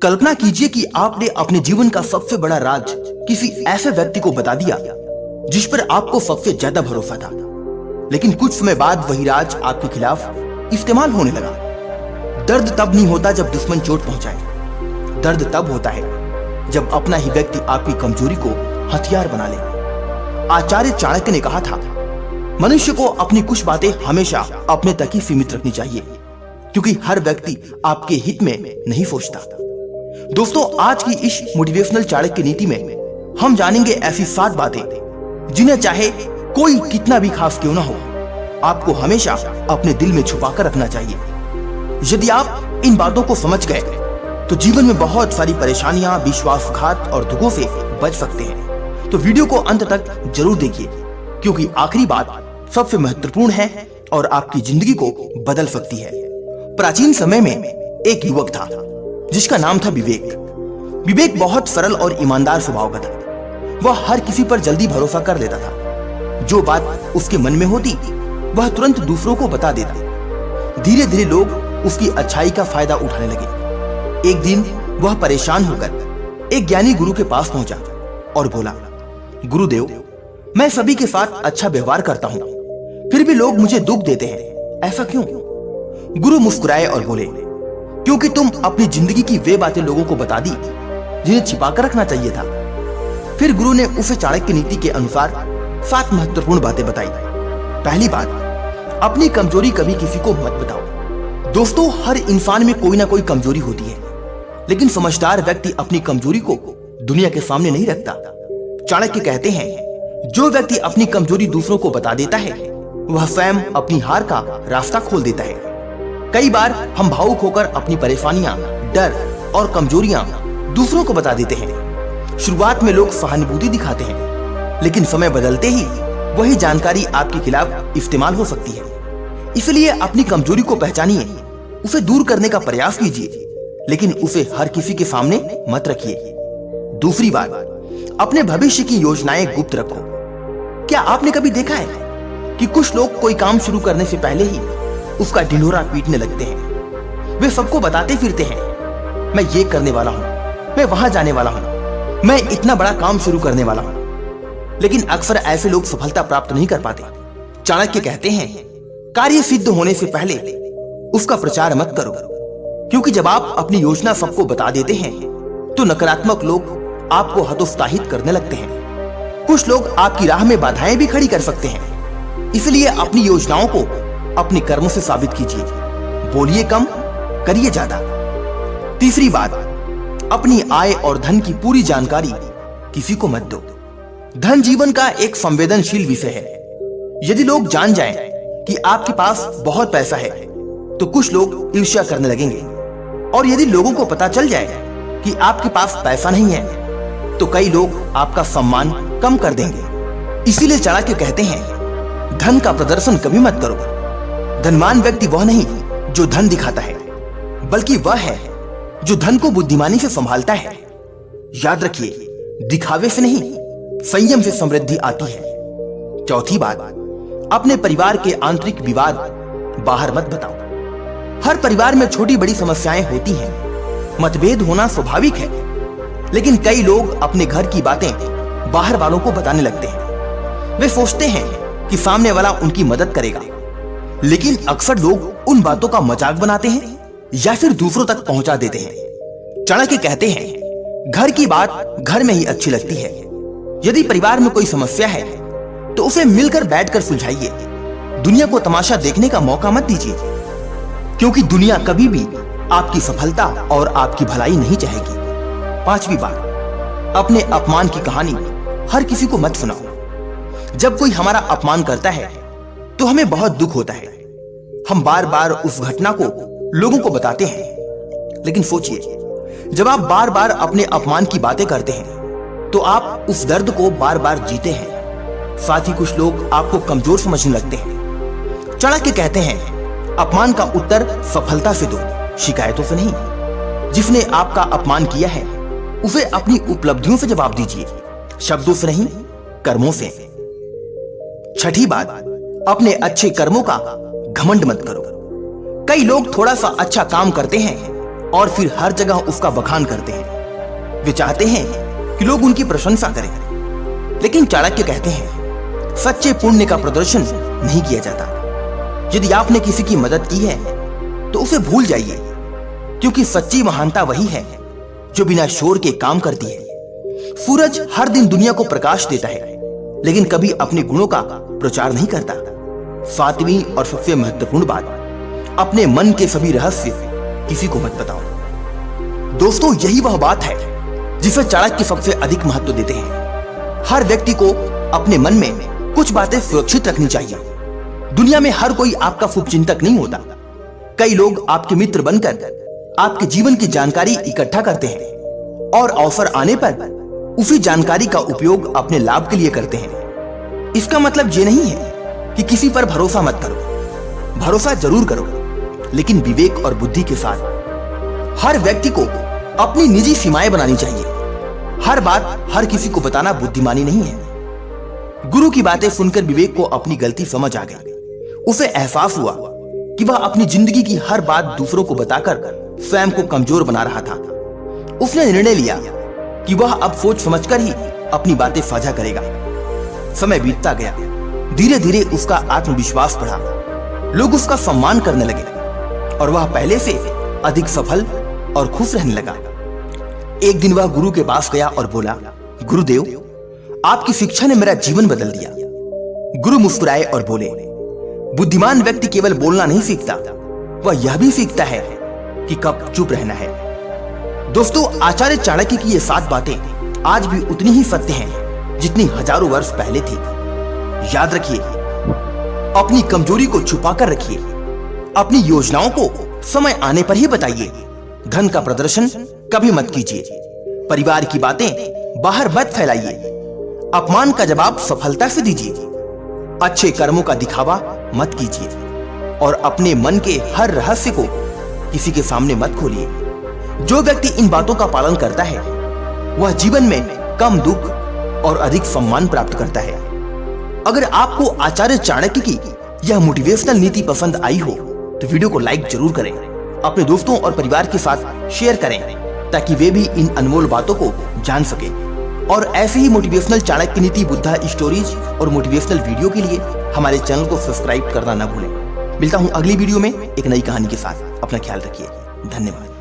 कल्पना कीजिए कि आपने अपने जीवन का सबसे बड़ा राज किसी ऐसे व्यक्ति को बता दिया जिस पर आपको सबसे ज्यादा भरोसा था, लेकिन कुछ समय बाद वही राज आपके खिलाफ इस्तेमाल होने लगा। दर्द तब नहीं होता जब दुश्मन चोट पहुंचाए, दर्द तब होता है जब अपना ही व्यक्ति आपकी कमजोरी को हथियार बना ले। आचार्य चाणक्य ने कहा था, मनुष्य को अपनी कुछ बातें हमेशा अपने तक ही सीमित रखनी चाहिए, क्योंकि हर व्यक्ति आपके हित में नहीं सोचता। दोस्तों, आज की इस मोटिवेशनल चाणक्य नीति में हम जानेंगे ऐसी 7 बातें जिन्हें चाहे कोई कितना भी खास क्यों ना हो, आपको हमेशा अपने दिल में छुपा कर रखना चाहिए। यदि आप इन बातों को समझ गए तो जीवन में बहुत सारी परेशानियां, विश्वासघात और दुखों से बच सकते हैं। तो वीडियो को अंत तक जरूर देखिए, क्योंकि आखिरी बात सबसे महत्वपूर्ण है और आपकी जिंदगी को बदल सकती है। प्राचीन समय में एक युवक था जिसका नाम था विवेक। विवेक बहुत सरल और ईमानदार स्वभाव का था। वह हर किसी पर जल्दी भरोसा कर लेता था। जो बात उसके मन में होती वह तुरंत दूसरों को बता देता। धीरे धीरे लोग उसकी अच्छाई का फायदा उठाने लगे। एक दिन वह परेशान होकर एक ज्ञानी गुरु के पास पहुंचा और बोला, गुरुदेव, मैं सभी के साथ अच्छा व्यवहार करता हूं, फिर भी लोग मुझे दुख देते हैं, ऐसा क्यों? गुरु मुस्कुराए और बोले, क्योंकि तुम अपनी जिंदगी की वे बातें लोगों को बता दी जिन्हें छिपा कर रखना चाहिए था। फिर गुरु ने उसे चाणक्य नीति के अनुसार 7 महत्वपूर्ण बातें बताई। पहली बात, अपनी कमजोरी कभी किसी को मत बताओ। दोस्तों, हर इंसान में कोई ना कोई कमजोरी होती है, लेकिन समझदार व्यक्ति अपनी कमजोरी को दुनिया के सामने नहीं रखता। चाणक्य कहते हैं, जो व्यक्ति अपनी कमजोरी दूसरों को बता देता है वह स्वयं अपनी हार का रास्ता खोल देता है। कई बार हम भावुक होकर अपनी परेशानियां, डर और कमजोरियां दूसरों को बता देते हैं। शुरुआत में लोग सहानुभूति दिखाते हैं, लेकिन समय बदलते ही वही जानकारी आपके खिलाफ इस्तेमाल हो सकती है। इसलिए अपनी कमजोरी को पहचानिए, उसे दूर करने का प्रयास कीजिए, लेकिन उसे हर किसी के सामने मत रखिए। दूसरी बात, अपने भविष्य की योजनाएं गुप्त रखो। क्या आपने कभी देखा है कि कुछ लोग कोई काम शुरू करने से पहले ही उसका ढिंढोरा पीटने लगते हैं? वे सबको बताते फिरते हैं, मैं ये करने वाला हूं, मैं वहां जाने वाला हूं, मैं इतना बड़ा काम शुरू करने वाला हूं। लेकिन अक्सर ऐसे लोग सफलता प्राप्त नहीं कर पाते। चाणक्य कहते हैं, कार्य सिद्ध होने से पहले उसका प्रचार मत करो, क्योंकि जब आप अपनी योजना सबको बता देते हैं तो नकारात्मक लोग आपको हतोत्साहित करने लगते हैं। कुछ लोग आपकी राह में बाधाएं भी खड़ी कर सकते हैं। इसलिए अपनी योजनाओं को अपने कर्मों से साबित कीजिए। बोलिए कम, करिए ज्यादा। तीसरी बात, अपनी आय और धन की पूरी जानकारी किसी को मत दो। धन जीवन का एक संवेदनशील विषय है। यदि लोग जान जाएं कि आपके पास बहुत पैसा है तो कुछ लोग ईर्ष्या करने लगेंगे, और यदि लोगों को पता चल जाए कि आपके पास पैसा नहीं है तो कई लोग आपका सम्मान कम कर देंगे। इसीलिए चाणक्य कहते हैं, धन का प्रदर्शन कभी मत करो। धनवान व्यक्ति वह नहीं जो धन दिखाता है, बल्कि वह है जो धन को बुद्धिमानी से संभालता है। याद रखिए, दिखावे से नहीं, संयम से समृद्धि आती है। चौथी बात, अपने परिवार के आंतरिक विवाद बाहर मत बताओ। हर परिवार में छोटी बड़ी समस्याएं होती हैं, मतभेद होना स्वाभाविक है, लेकिन कई लोग अपने घर की बातें बाहर वालों को बताने लगते हैं। वे सोचते हैं कि सामने वाला उनकी मदद करेगा, लेकिन अक्सर लोग उन बातों का मजाक बनाते हैं या फिर दूसरों तक पहुंचा देते हैं। चाणक्य कहते हैं, घर की बात घर में ही अच्छी लगती है। यदि परिवार में कोई समस्या है तो उसे मिलकर बैठकर सुलझाइए। दुनिया को तमाशा देखने का मौका मत दीजिए, क्योंकि दुनिया कभी भी आपकी सफलता और आपकी भलाई नहीं चाहेगी। पांचवी बात, अपने अपमान की कहानी हर किसी को मत सुनाओ। जब कोई हमारा अपमान करता है तो हमें बहुत दुख होता है। हम बार बार उस घटना को लोगों को बताते हैं, लेकिन सोचिए, जब आप बार बार अपने अपमान की बातें करते हैं तो आप उस दर्द को बार बार जीते हैं। साथ ही कुछ लोग आपको कमजोर समझने लगते हैं। चाणक्य कहते हैं, अपमान का उत्तर सफलता से दो, शिकायतों से नहीं। जिसने आपका अपमान किया है उसे अपनी उपलब्धियों से जवाब दीजिए, शब्दों से नहीं, कर्मों से। छठी बात, अपने अच्छे कर्मों का घमंड मत करो। कई लोग थोड़ा सा अच्छा काम करते हैं और फिर हर जगह उसका बखान करते हैं। वे चाहते हैं कि लोग उनकी प्रशंसा करें, लेकिन चाणक्य कहते हैं सच्चे पुण्य का प्रदर्शन नहीं किया जाता। यदि आपने किसी की मदद की है तो उसे भूल जाइए, क्योंकि सच्ची महानता वही है जो बिना शोर के काम करती है। सूरज हर दिन दुनिया को प्रकाश देता है, लेकिन कभी अपने गुणों का प्रचार नहीं करता। सातवीं और सबसे महत्वपूर्ण बात, अपने मन के सभी रहस्य किसी को मत बताओ। दोस्तों, यही वह बात है जिसे चाणक्य सबसे अधिक महत्व देते हैं। हर व्यक्ति को अपने मन में कुछ बातें सुरक्षित रखनी चाहिए। दुनिया में हर कोई आपका शुभचिंतक नहीं होता। कई लोग आपके मित्र बनकर आपके जीवन की जानकारी इकट्ठा करते हैं और अवसर आने पर उसी जानकारी का उपयोग अपने लाभ के लिए करते हैं। इसका मतलब ये नहीं है कि किसी पर भरोसा मत करो। भरोसा जरूर करो, लेकिन विवेक और बुद्धि के साथ। हर व्यक्ति को अपनी निजी सीमाएं बनानी चाहिए। हर बात हर किसी को बताना बुद्धिमानी नहीं है। गुरु की बातें सुनकर विवेक को अपनी गलती समझ आ गई। उसे एहसास हुआ कि वह अपनी जिंदगी की हर बात दूसरों को बताकर स्वयं को कमजोर बना रहा था। उसने निर्णय लिया कि वह अब सोच समझकर ही अपनी बातें साझा करेगा। समय बीतता गया। धीरे धीरे उसका आत्मविश्वास बढ़ा। लोग उसका सम्मान करने लगे और वह पहले से अधिक सफल और खुश रहने लगा। एक दिन वह गुरु के पास गया और बोला, गुरुदेव, आपकी शिक्षा ने मेरा जीवन बदल दिया। गुरु मुस्कुराए और बोले, बुद्धिमान व्यक्ति केवल बोलना नहीं सीखता, वह यह भी सीखता है कि कब चुप रहना है। दोस्तों, आचार्य चाणक्य की ये 7 बातें आज भी उतनी ही सत्य हैं जितनी हजारों वर्ष पहले थी। याद रखिए, अपनी कमजोरी को छुपाकर रखिए। अपनी योजनाओं को समय आने पर ही बताइए। धन का प्रदर्शन कभी मत कीजिए। परिवार की बातें बाहर मत फैलाइए। अपमान का जवाब सफलता से दीजिए। अच्छे कर्मों का दिखावा मत कीजिए और अपने मन के हर रहस्य को किसी के सामने मत खोलिए। जो व्यक्ति इन बातों का पालन करता है वह जीवन में कम दुख और अधिक सम्मान प्राप्त करता है। अगर आपको आचार्य चाणक्य की यह मोटिवेशनल नीति पसंद आई हो तो वीडियो को लाइक जरूर करें। अपने दोस्तों और परिवार के साथ शेयर करें ताकि वे भी इन अनमोल बातों को जान सके। और ऐसे ही मोटिवेशनल चाणक्य नीति, बुद्धा स्टोरीज और मोटिवेशनल वीडियो के लिए हमारे चैनल को सब्सक्राइब करना न भूलें। मिलता हूं अगली वीडियो में एक नई कहानी के साथ। अपना ख्याल रखिए। धन्यवाद।